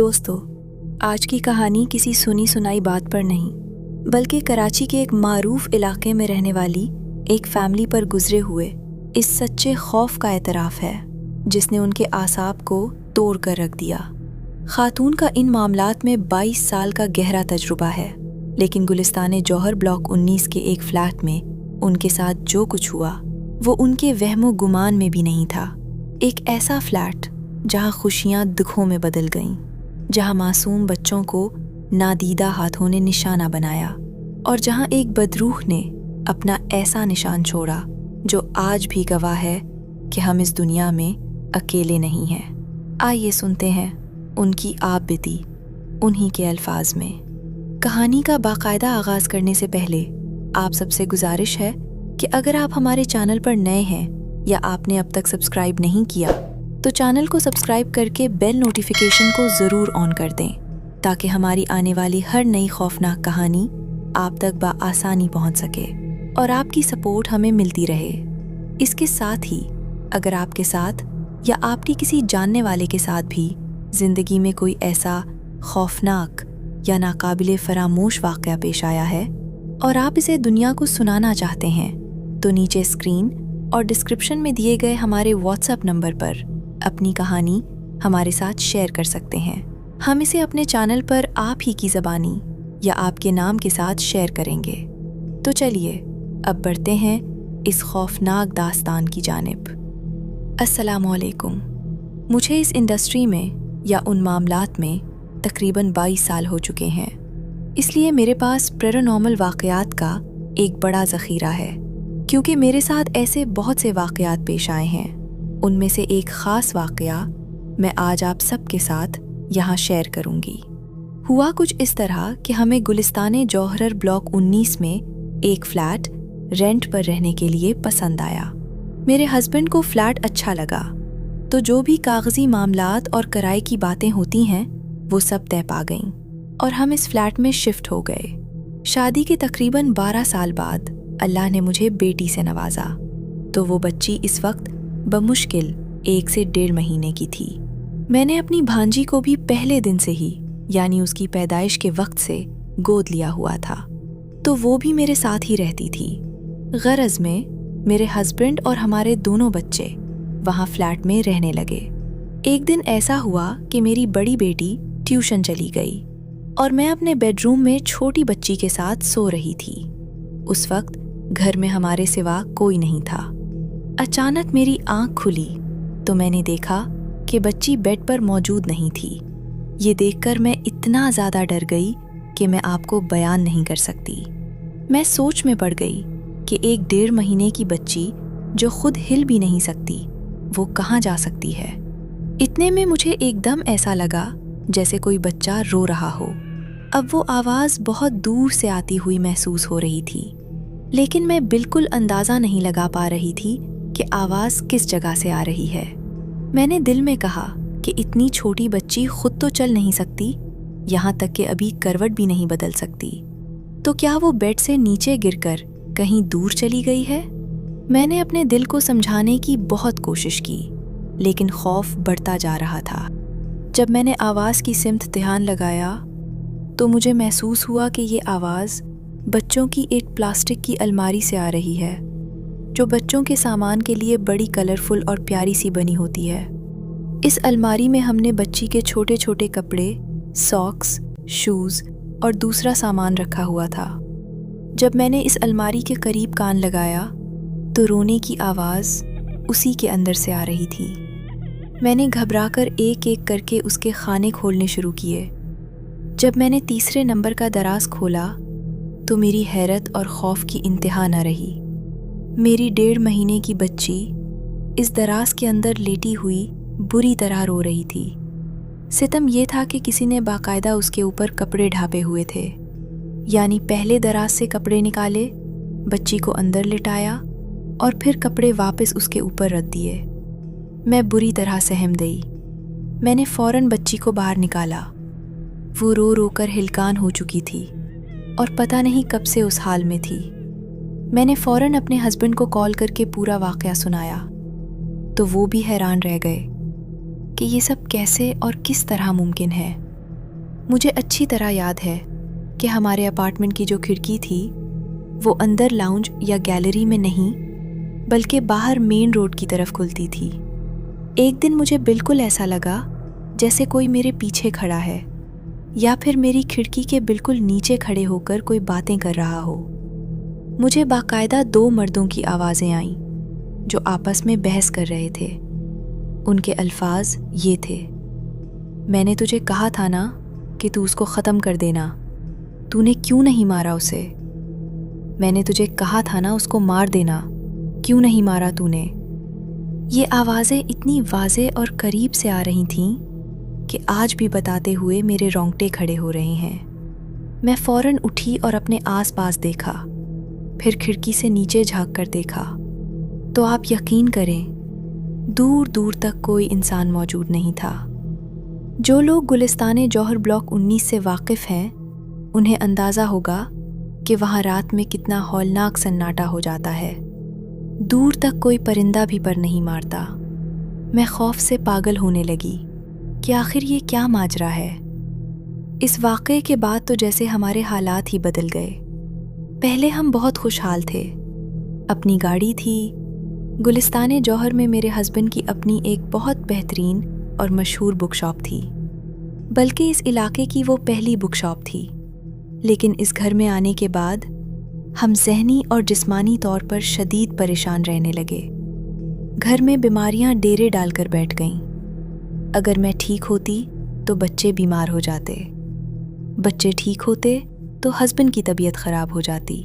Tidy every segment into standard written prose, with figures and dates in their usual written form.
دوستو، آج کی کہانی کسی سنی سنائی بات پر نہیں بلکہ کراچی کے ایک معروف علاقے میں رہنے والی ایک فیملی پر گزرے ہوئے اس سچے خوف کا اعتراف ہے جس نے ان کے اعصاب کو توڑ کر رکھ دیا۔ خاتون کا ان معاملات میں 22 سال کا گہرا تجربہ ہے، لیکن گلستان جوہر بلاک 19 کے ایک فلیٹ میں ان کے ساتھ جو کچھ ہوا وہ ان کے وہم و گمان میں بھی نہیں تھا۔ ایک ایسا فلیٹ جہاں خوشیاں دکھوں میں بدل گئیں، جہاں معصوم بچوں کو نادیدہ ہاتھوں نے نشانہ بنایا، اور جہاں ایک بدروح نے اپنا ایسا نشان چھوڑا جو آج بھی گواہ ہے کہ ہم اس دنیا میں اکیلے نہیں ہیں۔ آئیے سنتے ہیں ان کی آپ بیتی انہی کے الفاظ میں۔ کہانی کا باقاعدہ آغاز کرنے سے پہلے آپ سب سے گزارش ہے کہ اگر آپ ہمارے چینل پر نئے ہیں یا آپ نے اب تک سبسکرائب نہیں کیا تو چینل کو سبسکرائب کر کے بیل نوٹیفیکیشن کو ضرور آن کر دیں تاکہ ہماری آنے والی ہر نئی خوفناک کہانی آپ تک بآسانی پہنچ سکے اور آپ کی سپورٹ ہمیں ملتی رہے۔ اس کے ساتھ ہی اگر آپ کے ساتھ یا آپ کی کسی جاننے والے کے ساتھ بھی زندگی میں کوئی ایسا خوفناک یا ناقابل فراموش واقعہ پیش آیا ہے اور آپ اسے دنیا کو سنانا چاہتے ہیں تو نیچے اسکرین اور ڈسکرپشن میں دیے گئے ہمارے واٹس ایپ نمبر پر اپنی کہانی ہمارے ساتھ شیئر کر سکتے ہیں۔ ہم اسے اپنے چینل پر آپ ہی کی زبانی یا آپ کے نام کے ساتھ شیئر کریں گے۔ تو چلیے اب بڑھتے ہیں اس خوفناک داستان کی جانب۔ السلام علیکم۔ مجھے اس انڈسٹری میں یا ان معاملات میں تقریباً 22 سال ہو چکے ہیں، اس لیے میرے پاس پیرانارمل واقعات کا ایک بڑا ذخیرہ ہے، کیونکہ میرے ساتھ ایسے بہت سے واقعات پیش آئے ہیں۔ ان میں سے ایک خاص واقعہ میں آج آپ سب کے ساتھ یہاں شیئر کروں گی۔ ہوا کچھ اس طرح کہ ہمیں گلستان جوہر بلاک 19 میں ایک فلیٹ رینٹ پر رہنے کے لیے پسند آیا۔ میرے ہسبینڈ کو فلیٹ اچھا لگا، تو جو بھی کاغذی معاملات اور کرائے کی باتیں ہوتی ہیں وہ سب طے پا گئیں اور ہم اس فلیٹ میں شفٹ ہو گئے۔ شادی کے تقریباً 12 سال بعد اللہ نے مجھے بیٹی سے نوازا، تو وہ بچی اس وقت بمشکل 1 سے 1.5 مہینے کی تھی۔ میں نے اپنی بھانجی کو بھی پہلے دن سے ہی یعنی اس کی پیدائش کے وقت سے گود لیا ہوا تھا، تو وہ بھی میرے ساتھ ہی رہتی تھی۔ غرض میں میرے ہسبینڈ اور ہمارے دونوں بچے وہاں فلیٹ میں رہنے لگے۔ ایک دن ایسا ہوا کہ میری بڑی بیٹی ٹیوشن چلی گئی اور میں اپنے بیڈ روم میں چھوٹی بچی کے ساتھ سو رہی تھی۔ اس وقت گھر میں ہمارے سوا کوئی نہیں تھا۔ اچانک میری آنکھ کھلی تو میں نے دیکھا کہ بچی بیڈ پر موجود نہیں تھی۔ یہ دیکھ کر میں اتنا زیادہ ڈر گئی کہ میں آپ کو بیان نہیں کر سکتی۔ میں سوچ میں پڑ گئی کہ 1.5 مہینے کی بچی جو خود ہل بھی نہیں سکتی وہ کہاں جا سکتی ہے۔ اتنے میں مجھے ایک دم ایسا لگا جیسے کوئی بچہ رو رہا ہو۔ اب وہ آواز بہت دور سے آتی ہوئی محسوس ہو رہی تھی، لیکن میں بالکل اندازہ نہیں لگا پا رہی تھی کہ آواز کس جگہ سے آ رہی ہے۔ میں نے دل میں کہا کہ اتنی چھوٹی بچی خود تو چل نہیں سکتی، یہاں تک کہ ابھی کروٹ بھی نہیں بدل سکتی، تو کیا وہ بیڈ سے نیچے گر کر کہیں دور چلی گئی ہے؟ میں نے اپنے دل کو سمجھانے کی بہت کوشش کی، لیکن خوف بڑھتا جا رہا تھا۔ جب میں نے آواز کی سمت دھیان لگایا تو مجھے محسوس ہوا کہ یہ آواز بچوں کی ایک پلاسٹک کی الماری سے آ رہی ہے، جو بچوں کے سامان کے لیے بڑی کلرفل اور پیاری سی بنی ہوتی ہے۔ اس الماری میں ہم نے بچی کے چھوٹے چھوٹے کپڑے، ساکس، شوز اور دوسرا سامان رکھا ہوا تھا۔ جب میں نے اس الماری کے قریب کان لگایا تو رونے کی آواز اسی کے اندر سے آ رہی تھی۔ میں نے گھبرا کر ایک ایک کر کے اس کے خانے کھولنے شروع کیے۔ جب میں نے تیسرے نمبر کا دراز کھولا تو میری حیرت اور خوف کی انتہا نہ رہی۔ میری 1.5 مہینے کی بچی اس دراز کے اندر لیٹی ہوئی بری طرح رو رہی تھی۔ ستم یہ تھا کہ کسی نے باقاعدہ اس کے اوپر کپڑے ڈھانپے ہوئے تھے، یعنی پہلے دراز سے کپڑے نکالے، بچی کو اندر لٹایا اور پھر کپڑے واپس اس کے اوپر رکھ دیے۔ میں بری طرح سہم گئی۔ میں نے فوراً بچی کو باہر نکالا۔ وہ رو رو کر ہلکان ہو چکی تھی اور پتہ نہیں کب سے اس حال میں تھی۔ میں نے فوراً اپنے ہسبینڈ کو کال کر کے پورا واقعہ سنایا تو وہ بھی حیران رہ گئے کہ یہ سب کیسے اور کس طرح ممکن ہے۔ مجھے اچھی طرح یاد ہے کہ ہمارے اپارٹمنٹ کی جو کھڑکی تھی وہ اندر لاؤنج یا گیلری میں نہیں بلکہ باہر مین روڈ کی طرف کھلتی تھی۔ ایک دن مجھے بالکل ایسا لگا جیسے کوئی میرے پیچھے کھڑا ہے یا پھر میری کھڑکی کے بالکل نیچے کھڑے ہو کر کوئی باتیں کر رہا ہو۔ مجھے باقاعدہ 2 مردوں کی آوازیں آئیں جو آپس میں بحث کر رہے تھے۔ ان کے الفاظ یہ تھے: میں نے تجھے کہا تھا نا کہ تو اس کو ختم کر دینا، تو نے کیوں نہیں مارا اسے؟ میں نے تجھے کہا تھا نا اس کو مار دینا، کیوں نہیں مارا تو نے؟ یہ آوازیں اتنی واضح اور قریب سے آ رہی تھیں کہ آج بھی بتاتے ہوئے میرے رونگٹے کھڑے ہو رہے ہیں۔ میں فوراً اٹھی اور اپنے آس پاس دیکھا، پھر کھڑکی سے نیچے جھانک کر دیکھا تو آپ یقین کریں دور دور تک کوئی انسان موجود نہیں تھا۔ جو لوگ گلستان جوہر بلاک 19 سے واقف ہیں انہیں اندازہ ہوگا کہ وہاں رات میں کتنا ہولناک سناٹا ہو جاتا ہے۔ دور تک کوئی پرندہ بھی پر نہیں مارتا۔ میں خوف سے پاگل ہونے لگی کہ آخر یہ کیا ماجرا ہے۔ اس واقعے کے بعد تو جیسے ہمارے حالات ہی بدل گئے۔ پہلے ہم بہت خوشحال تھے، اپنی گاڑی تھی، گلستان جوہر میں میرے ہسبینڈ کی اپنی ایک بہت بہترین اور مشہور بک شاپ تھی، بلکہ اس علاقے کی وہ پہلی بک شاپ تھی۔ لیکن اس گھر میں آنے کے بعد ہم ذہنی اور جسمانی طور پر شدید پریشان رہنے لگے۔ گھر میں بیماریاں ڈیرے ڈال کر بیٹھ گئیں۔ اگر میں ٹھیک ہوتی تو بچے بیمار ہو جاتے، بچے ٹھیک ہوتے تو ہسبینڈ کی طبیعت خراب ہو جاتی،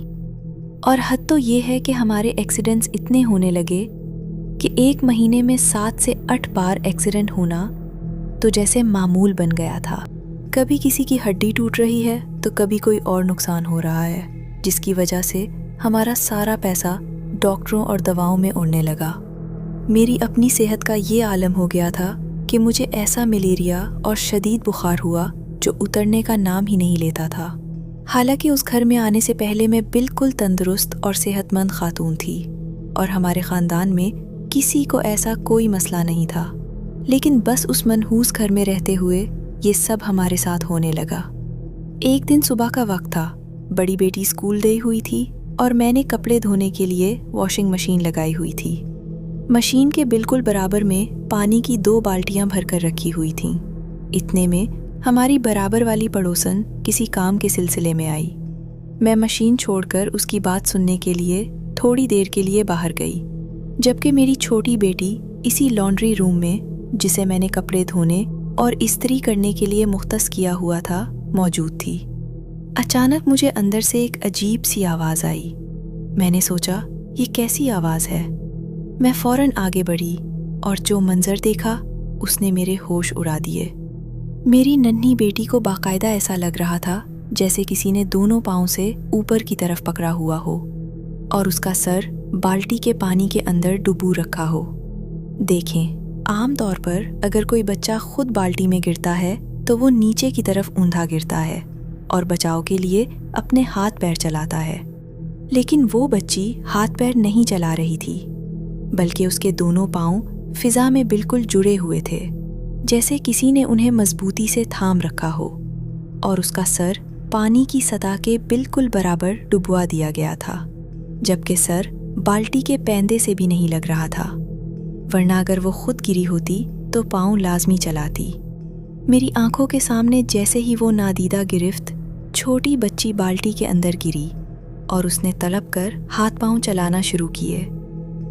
اور حد تو یہ ہے کہ ہمارے ایکسیڈنٹس اتنے ہونے لگے کہ ایک مہینے میں 7 سے 8 بار ایکسیڈنٹ ہونا تو جیسے معمول بن گیا تھا۔ کبھی کسی کی ہڈی ٹوٹ رہی ہے تو کبھی کوئی اور نقصان ہو رہا ہے، جس کی وجہ سے ہمارا سارا پیسہ ڈاکٹروں اور دواؤں میں اڑنے لگا۔ میری اپنی صحت کا یہ عالم ہو گیا تھا کہ مجھے ایسا ملیریا اور شدید بخار ہوا جو اترنے کا نام ہی نہیں لیتا تھا۔ حالانکہ اس گھر میں آنے سے پہلے میں بالکل تندرست اور صحت مند خاتون تھی اور ہمارے خاندان میں کسی کو ایسا کوئی مسئلہ نہیں تھا، لیکن بس اس منحوس گھر میں رہتے ہوئے یہ سب ہمارے ساتھ ہونے لگا۔ ایک دن صبح کا وقت تھا، بڑی بیٹی اسکول گئی ہوئی تھی اور میں نے کپڑے دھونے کے لیے واشنگ مشین لگائی ہوئی تھی۔ مشین کے بالکل برابر میں پانی کی 2 بالٹیاں بھر کر رکھی ہوئی تھیں۔ اتنے میں ہماری برابر والی پڑوسن کسی کام کے سلسلے میں آئی۔ میں مشین چھوڑ کر اس کی بات سننے کے لیے تھوڑی دیر کے لیے باہر گئی، جبکہ میری چھوٹی بیٹی اسی لانڈری روم میں، جسے میں نے کپڑے دھونے اور استری کرنے کے لیے مختص کیا ہوا تھا، موجود تھی۔ اچانک مجھے اندر سے ایک عجیب سی آواز آئی۔ میں نے سوچا یہ کیسی آواز ہے؟ میں فوراً آگے بڑھی اور جو منظر دیکھا اس نے میرے ہوش اڑا دیے۔ میری ننھی بیٹی کو باقاعدہ ایسا لگ رہا تھا جیسے کسی نے دونوں پاؤں سے اوپر کی طرف پکڑا ہوا ہو اور اس کا سر بالٹی کے پانی کے اندر ڈبو رکھا ہو۔ دیکھیں، عام طور پر اگر کوئی بچہ خود بالٹی میں گرتا ہے تو وہ نیچے کی طرف اوندھا گرتا ہے اور بچاؤ کے لیے اپنے ہاتھ پیر چلاتا ہے، لیکن وہ بچی ہاتھ پیر نہیں چلا رہی تھی، بلکہ اس کے دونوں پاؤں فضا میں بالکل جڑے ہوئے تھے، جیسے کسی نے انہیں مضبوطی سے تھام رکھا ہو، اور اس کا سر پانی کی سطح کے بالکل برابر ڈبوا دیا گیا تھا، جبکہ سر بالٹی کے پیندے سے بھی نہیں لگ رہا تھا، ورنہ اگر وہ خود گری ہوتی تو پاؤں لازمی چلاتی۔ میری آنکھوں کے سامنے جیسے ہی وہ نادیدہ گرفت چھوٹی بچی بالٹی کے اندر گری اور اس نے تڑپ کر ہاتھ پاؤں چلانا شروع کیے۔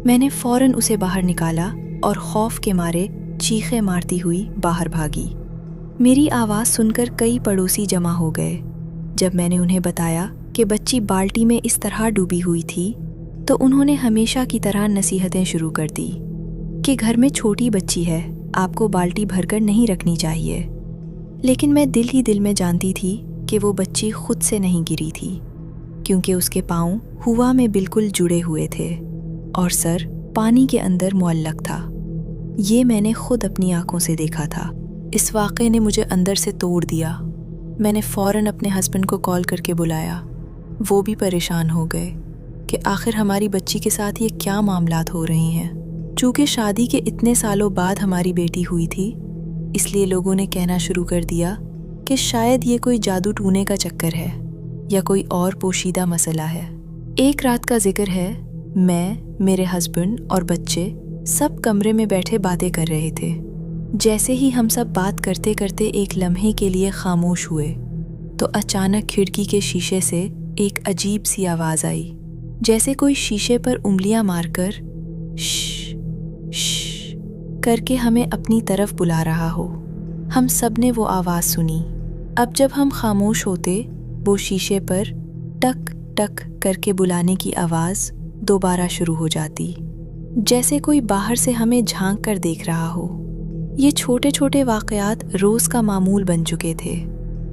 میں نے فوراً اسے باہر نکالا اور خوف کے مارے چیخیں مارتی ہوئی باہر بھاگی۔ میری آواز سن کر کئی پڑوسی جمع ہو گئے۔ جب میں نے انہیں بتایا کہ بچی بالٹی میں اس طرح ڈوبی ہوئی تھی تو انہوں نے ہمیشہ کی طرح نصیحتیں شروع کر دی کہ گھر میں چھوٹی بچی ہے، آپ کو بالٹی بھر کر نہیں رکھنی چاہیے۔ لیکن میں دل ہی دل میں جانتی تھی کہ وہ بچی خود سے نہیں گری تھی، کیونکہ اس کے پاؤں ہوا میں بالکل جڑے ہوئے تھے اور سر پانی کے اندر معلق تھا۔ یہ میں نے خود اپنی آنکھوں سے دیکھا تھا۔ اس واقعے نے مجھے اندر سے توڑ دیا۔ میں نے فوراً اپنے ہسبینڈ کو کال کر کے بلایا۔ وہ بھی پریشان ہو گئے کہ آخر ہماری بچی کے ساتھ یہ کیا معاملات ہو رہے ہیں۔ چونکہ شادی کے اتنے سالوں بعد ہماری بیٹی ہوئی تھی، اس لیے لوگوں نے کہنا شروع کر دیا कि शायद ये कोई जादू टूने का चक्कर है या कोई और पोशीदा मसला है। एक रात का जिक्र है, मैं, मेरे हस्बैंड और बच्चे सब कमरे में बैठे बातें कर रहे थे। जैसे ही हम सब बात करते करते एक लम्हे के लिए खामोश हुए तो अचानक खिड़की के शीशे से एक अजीब सी आवाज़ आई, जैसे कोई शीशे पर उंगलियां मारकर श्श श्श करके हमें अपनी तरफ बुला रहा हो। हम सब ने वो आवाज़ सुनी। अब जब हम खामोश होते, वो शीशे पर टक टक करके बुलाने की आवाज़ दोबारा शुरू हो जाती, जैसे कोई बाहर से हमें झांक कर देख रहा हो। ये छोटे छोटे वाक़यात रोज़ का मामूल बन चुके थे।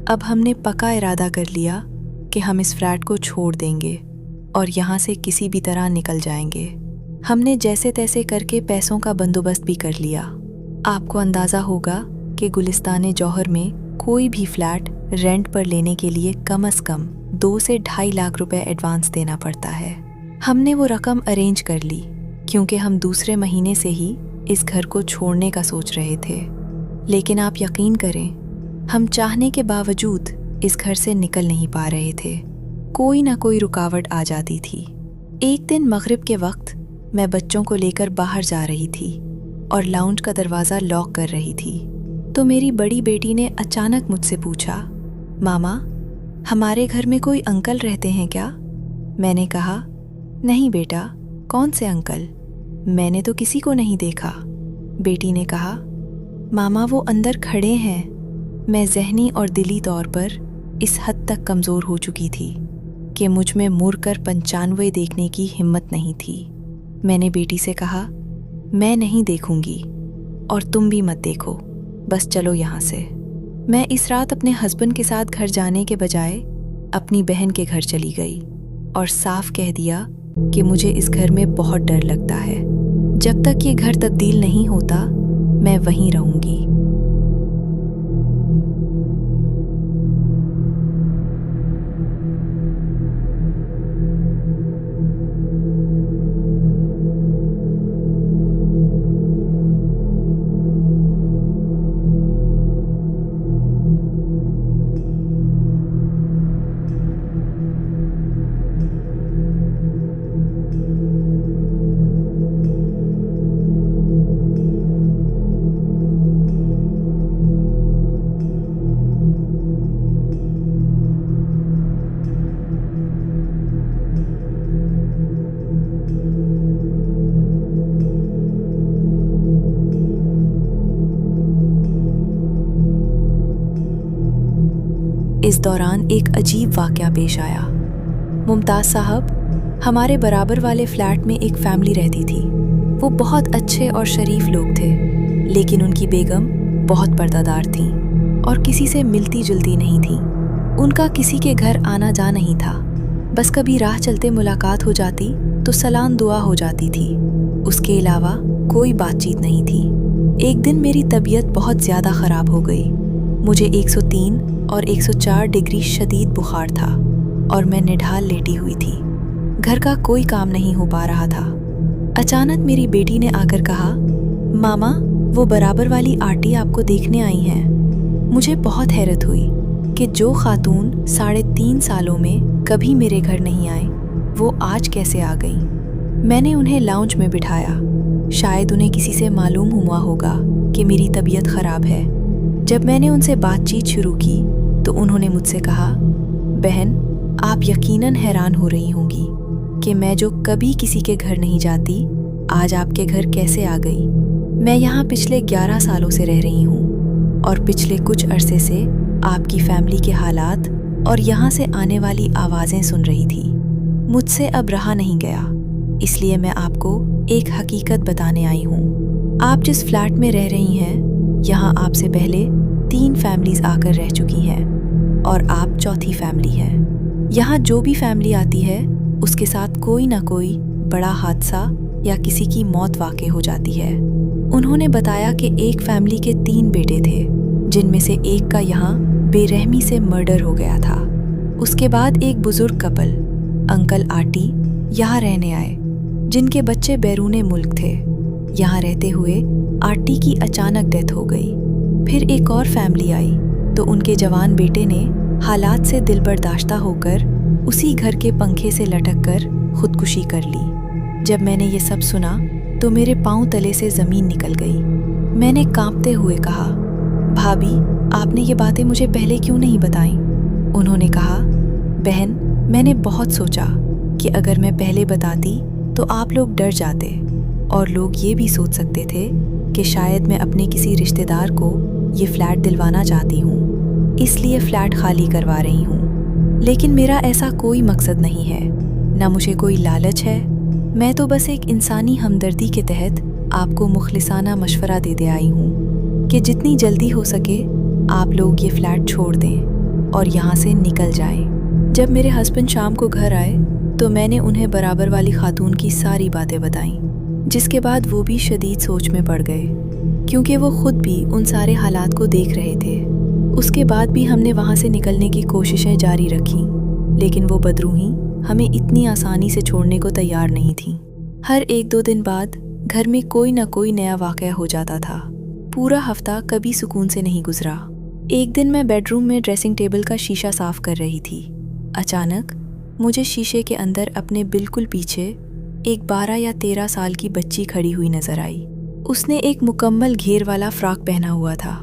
अब हमने पक्का इरादा कर लिया कि हम इस फ्लैट को छोड़ देंगे और यहाँ से किसी भी तरह निकल जाएंगे। हमने जैसे तैसे करके पैसों का बंदोबस्त भी कर लिया। आपको अंदाज़ा होगा कि गुलिस्तान जौहर में कोई भी फ्लैट रेंट पर लेने के लिए कम से कम 2 से 2.5 लाख रुपए एडवांस देना पड़ता है। हमने वो रकम अरेंज कर ली क्योंकि हम दूसरे महीने से ही इस घर को छोड़ने का सोच रहे थे। लेकिन आप यकीन करें, हम चाहने के बावजूद इस घर से निकल नहीं पा रहे थे। कोई ना कोई रुकावट आ जाती थी। एक दिन मगरिब के वक्त मैं बच्चों को लेकर बाहर जा रही थी और लाउंज का दरवाज़ा लॉक कर रही थी तो मेरी बड़ी बेटी ने अचानक मुझसे पूछा, मामा, हमारे घर में कोई अंकल रहते हैं क्या? मैंने कहा, नहीं बेटा, कौन से अंकल? मैंने तो किसी को नहीं देखा। बेटी ने कहा, मामा वो अंदर खड़े हैं। मैं ज़हनी और दिली तौर पर इस हद तक कमज़ोर हो चुकी थी कि मुझ में मुड़ कर 95 देखने की हिम्मत नहीं थी। मैंने बेटी से कहा, मैं नहीं देखूंगी और तुम भी मत देखो, बस चलो यहाँ से। मैं इस रात अपने हस्बैंड के साथ घर जाने के बजाय अपनी बहन के घर चली गई और साफ कह दिया कि मुझे इस घर में बहुत डर लगता है। जब तक ये घर तब्दील नहीं होता, मैं वहीं रहूंगी। इस दौरान एक अजीब वाक़या पेश आया। मुमताज़ साहब, हमारे बराबर वाले फ्लैट में एक फैमिली रहती थी। वो बहुत अच्छे और शरीफ लोग थे, लेकिन उनकी बेगम बहुत पर्दादार थी और किसी से मिलती जुलती नहीं थी। उनका किसी के घर आना जा नहीं था। बस कभी राह चलते मुलाकात हो जाती तो सलाम दुआ हो जाती थी। उसके अलावा कोई बातचीत नहीं थी। एक दिन मेरी तबीयत बहुत ज़्यादा ख़राब हो गई। मुझे 103 और 104 डिग्री शदीद बुखार था और मैं निढाल लेटी हुई थी। घर का कोई काम नहीं हो पा रहा था। अचानक मेरी बेटी ने आकर कहा, मामा, वो बराबर वाली आंटी आपको देखने आई हैं। मुझे बहुत हैरत हुई कि जो खातून 3.5 सालों में कभी मेरे घर नहीं आई, वो आज कैसे आ गई। मैंने उन्हें लाउंज में बिठाया। शायद उन्हें किसी से मालूम हुआ होगा कि मेरी तबीयत ख़राब है। जब मैंने उनसे बातचीत शुरू की तो उन्होंने मुझसे कहा, बहन, आप यकीनन हैरान हो रही होंगी कि मैं जो कभी किसी के घर नहीं जाती, आज आपके घर कैसे आ गई। मैं यहाँ पिछले 11 सालों से रह रही हूँ और पिछले कुछ अरसे से आपकी फैमिली के हालात और यहाँ से आने वाली आवाज़ें सुन रही थी। मुझसे अब रहा नहीं गया, इसलिए मैं आपको एक हकीकत बताने आई हूँ। आप जिस फ्लैट में रह रही हैं, यहाँ आपसे पहले 3 फैमिलीज आकर रह चुकी हैं और आप चौथी फैमिली हैं। यहाँ जो भी फैमिली आती है उसके साथ कोई ना कोई बड़ा हादसा या किसी की मौत वाक़ई हो जाती है। उन्होंने बताया कि एक फैमिली के 3 बेटे थे, जिनमें से एक का यहाँ बेरहमी से मर्डर हो गया था। उसके बाद एक बुजुर्ग कपल, अंकल आंटी, यहाँ रहने आए, जिनके बच्चे बैरूने मुल्क थे। यहाँ रहते हुए आंटी की अचानक डेथ हो गई। फिर एक और फैमिली आई तो उनके जवान बेटे ने हालात से दिल बर्दाश्ता होकर उसी घर के पंखे से लटक कर खुदकुशी कर ली। जब मैंने ये सब सुना तो मेरे पांव तले से ज़मीन निकल गई। मैंने कांपते हुए कहा, भाभी, आपने ये बातें मुझे पहले क्यों नहीं बताईं? उन्होंने कहा, बहन, मैंने बहुत सोचा कि अगर मैं पहले बताती तो आप लोग डर जाते और लोग ये भी सोच सकते थे कि शायद मैं अपने किसी रिश्तेदार को ये फ्लैट दिलवाना चाहती हूँ, इसलिए फ्लैट खाली करवा रही हूँ। लेकिन मेरा ऐसा कोई मकसद नहीं है, ना मुझे कोई लालच है। मैं तो बस एक इंसानी हमदर्दी के तहत आपको मुखलिसाना मशवरा देते आई हूँ कि जितनी जल्दी हो सके आप लोग ये फ्लैट छोड़ दें और यहाँ से निकल जाएं। जब मेरे हस्बैंड शाम को घर आए तो मैंने उन्हें बराबर वाली खातून की सारी बातें बताईं, जिसके बाद वो भी शदीद सोच में पड़ गए, क्योंकि वो खुद भी उन सारे हालात को देख रहे थे। उसके बाद भी हमने वहाँ से निकलने की कोशिशें जारी रखीं, लेकिन वो बदरूही हमें इतनी आसानी से छोड़ने को तैयार नहीं थी। हर 1-2 दिन बाद घर में कोई ना कोई नया वाक़या हो जाता था। पूरा हफ्ता कभी सुकून से नहीं गुजरा। एक दिन मैं बेडरूम में ड्रेसिंग टेबल का शीशा साफ कर रही थी। अचानक मुझे शीशे के अंदर अपने बिल्कुल पीछे एक 12 या 13 साल की बच्ची खड़ी हुई नजर आई। उसने एक मुकम्मल घेर वाला फ्रॉक पहना हुआ था,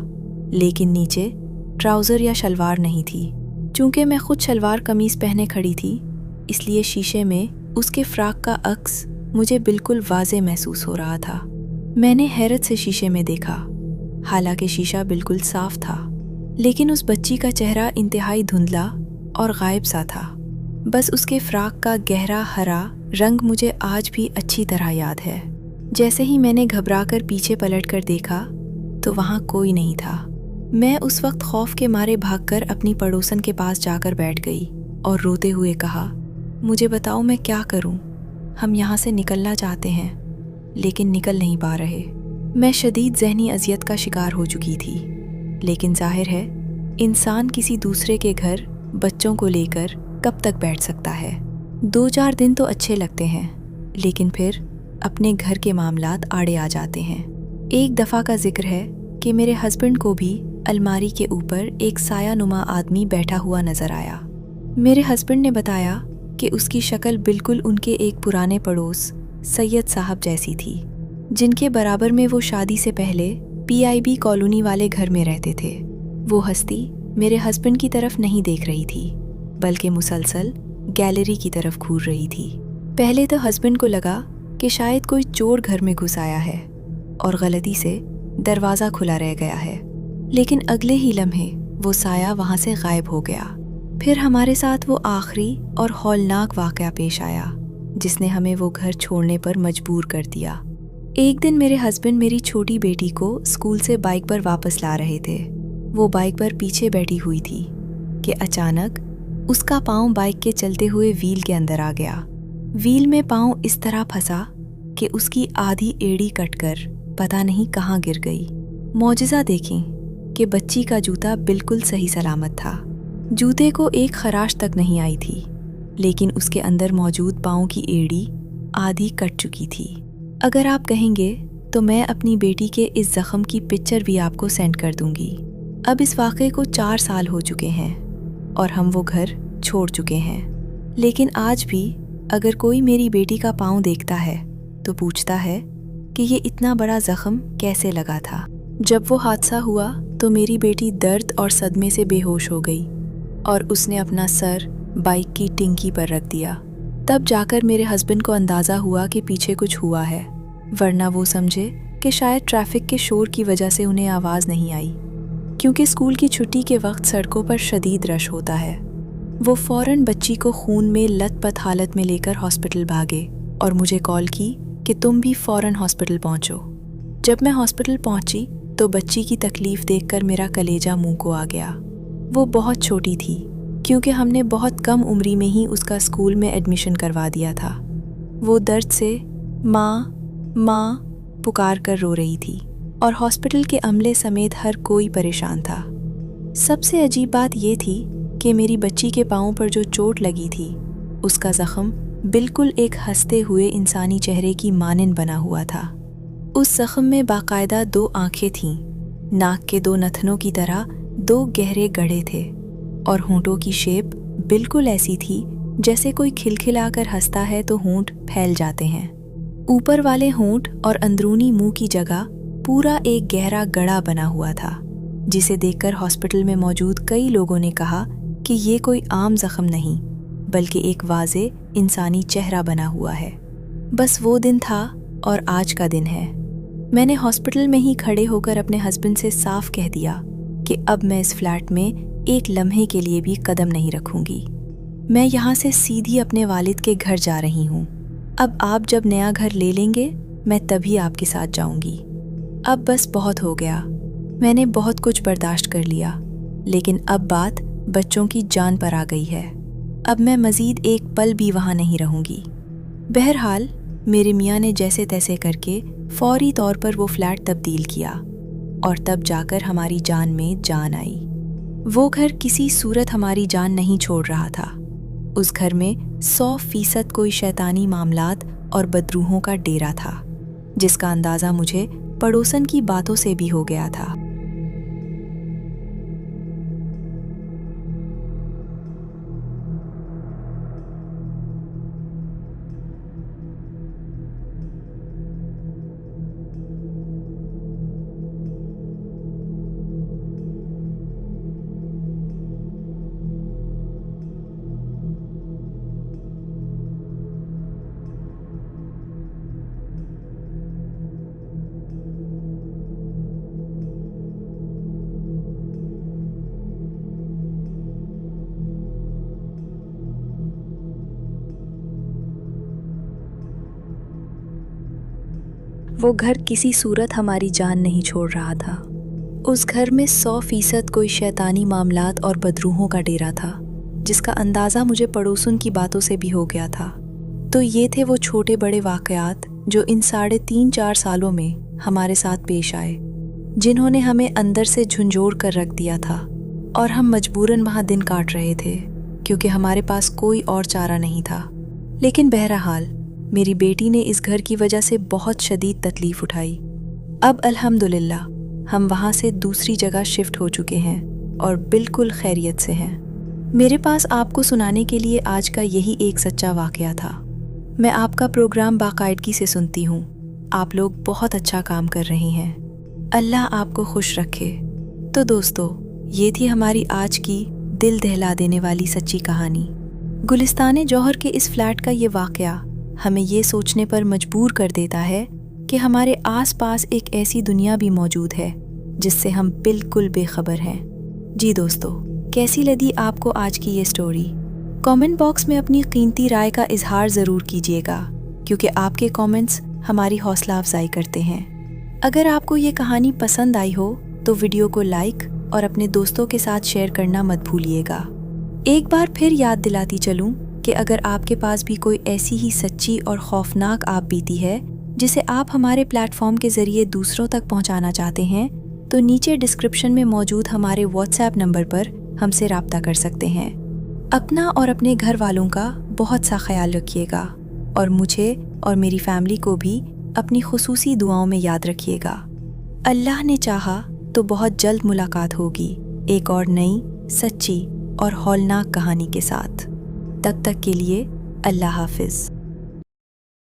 लेकिन नीचे ट्राउज़र या शलवार नहीं थी। चूँकि मैं खुद शलवार कमीज़ पहने खड़ी थी, इसलिए शीशे में उसके फ्रॉक का अक्स मुझे बिल्कुल वाज़े महसूस हो रहा था। मैंने हैरत से शीशे में देखा, हालांकि शीशा बिल्कुल साफ था, लेकिन उस बच्ची का चेहरा इंतहाई धुंधला और गायब सा था। बस उसके फ्रॉक का गहरा हरा रंग मुझे आज भी अच्छी तरह याद है। जैसे ही मैंने घबराकर पीछे पलटकर देखा तो वहाँ कोई नहीं था। मैं उस वक्त खौफ के मारे भागकर अपनी पड़ोसन के पास जाकर बैठ गई और रोते हुए कहा, मुझे बताओ मैं क्या करूं? हम यहाँ से निकलना चाहते हैं, लेकिन निकल नहीं पा रहे। मैं शदीद ज़हनी अज़ियत का शिकार हो चुकी थी, लेकिन जाहिर है इंसान किसी दूसरे के घर बच्चों को लेकर कब तक बैठ सकता है। 2-4 दिन तो अच्छे लगते हैं, लेकिन फिर अपने घर के मामलात आड़े आ जाते हैं। एक दफ़ा का जिक्र है कि मेरे हस्बैंड को भी अलमारी के ऊपर एक साया-नुमा आदमी बैठा हुआ नज़र आया। मेरे हस्बैंड ने बताया कि उसकी शक्ल बिल्कुल उनके एक पुराने पड़ोस सैयद साहब जैसी थी, जिनके बराबर में वो शादी से पहले PIB कॉलोनी वाले घर में रहते थे। वो हस्ती मेरे हस्बैंड की तरफ नहीं देख रही थी, बल्कि मुसलसल गैलरी की तरफ घूर रही थी। पहले तो हस्बैंड को लगा कि शायद कोई चोर घर में घुस आया है और गलती से दरवाज़ा खुला रह गया है, लेकिन अगले ही लम्हे वो साया वहाँ से गायब हो गया। फिर हमारे साथ वो आखिरी और हौलनाक वाक़या पेश आया, जिसने हमें वो घर छोड़ने पर मजबूर कर दिया। एक दिन मेरे हस्बैंड मेरी छोटी बेटी को स्कूल से बाइक पर वापस ला रहे थे। वो बाइक पर पीछे बैठी हुई थी कि अचानक उसका पाँव बाइक के चलते हुए व्हील के अंदर आ गया। व्हील में पाँव इस तरह फंसा कि उसकी आधी एड़ी कटकर पता नहीं कहाँ गिर गई। मौजिज़ा देखें कि बच्ची का जूता बिल्कुल सही सलामत था। जूते को एक खराश तक नहीं आई थी, लेकिन उसके अंदर मौजूद पाँव की एड़ी आधी कट चुकी थी। अगर आप कहेंगे तो मैं अपनी बेटी के इस ज़ख्म की पिक्चर भी आपको सेंड कर दूंगी। अब इस वाक़े को 4 साल हो चुके हैं और हम वो घर छोड़ चुके हैं, लेकिन आज भी अगर कोई मेरी बेटी का पाँव देखता है तो पूछता है कि ये इतना बड़ा ज़ख्म कैसे लगा था। जब वो हादसा हुआ तो मेरी बेटी दर्द और सदमे से बेहोश हो गई और उसने अपना सर बाइक की टिंकी पर रख दिया। तब जाकर मेरे हस्बैंड को अंदाज़ा हुआ कि पीछे कुछ हुआ है, वरना वो समझे कि शायद ट्रैफिक के शोर की वजह से उन्हें आवाज़ नहीं आई, क्योंकि स्कूल की छुट्टी के वक्त सड़कों पर शदीद रश होता है। वो फ़ौरन बच्ची को खून में लथपथ हालत में लेकर हॉस्पिटल भागे और मुझे कॉल की कि तुम भी फ़ौरन हॉस्पिटल पहुँचो। जब मैं हॉस्पिटल पहुँची तो बच्ची की तकलीफ़ देखकर मेरा कलेजा मुंह को आ गया। वो बहुत छोटी थी, क्योंकि हमने बहुत कम उम्री में ही उसका स्कूल में एडमिशन करवा दिया था। वो दर्द से माँ माँ पुकार कर रो रही थी और हॉस्पिटल के अमले समेत हर कोई परेशान था। सबसे अजीब बात ये थी कि मेरी बच्ची के पाँव पर जो चोट लगी थी, उसका ज़ख्म बिल्कुल एक हंसते हुए इंसानी चेहरे की मानंद बना हुआ था। उस ज़ख्म में बाकायदा 2 आँखें थीं, नाक के 2 नथनों की तरह 2 गहरे गड्ढे थे और होंठों की शेप बिल्कुल ऐसी थी जैसे कोई खिलखिलाकर हंसता है तो होंठ फैल जाते हैं। ऊपर वाले होंठ और अंदरूनी मुंह की जगह पूरा एक गहरा गड्ढा बना हुआ था, जिसे देखकर हॉस्पिटल में मौजूद कई लोगों ने कहा कि ये कोई आम जख्म नहीं बल्कि एक वाज़े इंसानी चेहरा बना हुआ है। बस वो दिन था और आज का दिन है। मैंने हॉस्पिटल में ही खड़े होकर अपने हस्बैंड से साफ कह दिया कि अब मैं इस फ्लैट में एक लम्हे के लिए भी कदम नहीं रखूंगी। मैं यहाँ से सीधी अपने वालिद के घर जा रही हूँ। अब आप जब नया घर ले लेंगे मैं तभी आपके साथ जाऊंगी। अब बस बहुत हो गया। मैंने बहुत कुछ बर्दाश्त कर लिया, लेकिन अब बात बच्चों की जान पर आ गई है। अब मैं मज़ीद एक पल भी वहाँ नहीं रहूँगी। बहरहाल मेरे मियाँ ने जैसे तैसे करके फौरी तौर पर वो फ्लैट तब्दील किया और तब जाकर हमारी जान में जान आई। वो घर किसी सूरत हमारी जान नहीं छोड़ रहा था। उस घर में 100% कोई शैतानी मामलात और बदरूहों का डेरा था, जिसका अंदाज़ा मुझे पड़ोसन की बातों से भी हो गया था। वो घर किसी सूरत हमारी जान नहीं छोड़ रहा था। उस घर में 100% कोई शैतानी मामलात और बदरूहों का डेरा था, जिसका अंदाज़ा मुझे पड़ोसन की बातों से भी हो गया था। तो ये थे वो छोटे बड़े वाक़यात जो इन 3.5-4 सालों में हमारे साथ पेश आए, जिन्होंने हमें अंदर से झुंझोर कर रख दिया था और हम मजबूरन वहाँ दिन काट रहे थे क्योंकि हमारे पास कोई और चारा नहीं था। लेकिन बहरहाल मेरी बेटी ने इस घर की वजह से बहुत शदीद तकलीफ़ उठाई। अब अल्हम्दुलिल्लाह हम वहाँ से दूसरी जगह शिफ्ट हो चुके हैं और बिल्कुल खैरियत से हैं। मेरे पास आपको सुनाने के लिए आज का यही एक सच्चा वाक़या था। मैं आपका प्रोग्राम बाकायदगी से सुनती हूँ। आप लोग बहुत अच्छा काम कर रहे हैं। अल्लाह आपको खुश रखे। तो दोस्तों, ये थी हमारी आज की दिल दहला देने वाली सच्ची कहानी। गुलिस्तान जौहर के इस फ्लैट का ये वाक़या हमें ये सोचने पर मजबूर कर देता है कि हमारे आसपास एक ऐसी दुनिया भी मौजूद है जिससे हम बिल्कुल बेखबर हैं। जी दोस्तों, कैसी लगी आपको आज की ये स्टोरी? कमेंट बॉक्स में अपनी कीमती राय का इजहार ज़रूर कीजिएगा, क्योंकि आपके कमेंट्स हमारी हौसला अफजाई करते हैं। अगर आपको ये कहानी पसंद आई हो तो वीडियो को लाइक और अपने दोस्तों के साथ शेयर करना मत भूलिएगा। एक बार फिर याद दिलाती चलूँ कि अगर आपके पास भी कोई ऐसी ही सच्ची और खौफनाक आप बीती है जिसे आप हमारे प्लेटफॉर्म के ज़रिए दूसरों तक पहुंचाना चाहते हैं, तो नीचे डिस्क्रिप्शन में मौजूद हमारे व्हाट्सएप नंबर पर हमसे राब्ता कर सकते हैं। अपना और अपने घर वालों का बहुत सा ख्याल रखिएगा और मुझे और मेरी फैमिली को भी अपनी खुसूसी दुआओं में याद रखिएगा। अल्लाह ने चाहा तो बहुत जल्द मुलाकात होगी एक और नई सच्ची और हौलनाक कहानी के साथ। तब तक के लिए अल्लाह हाफिज़।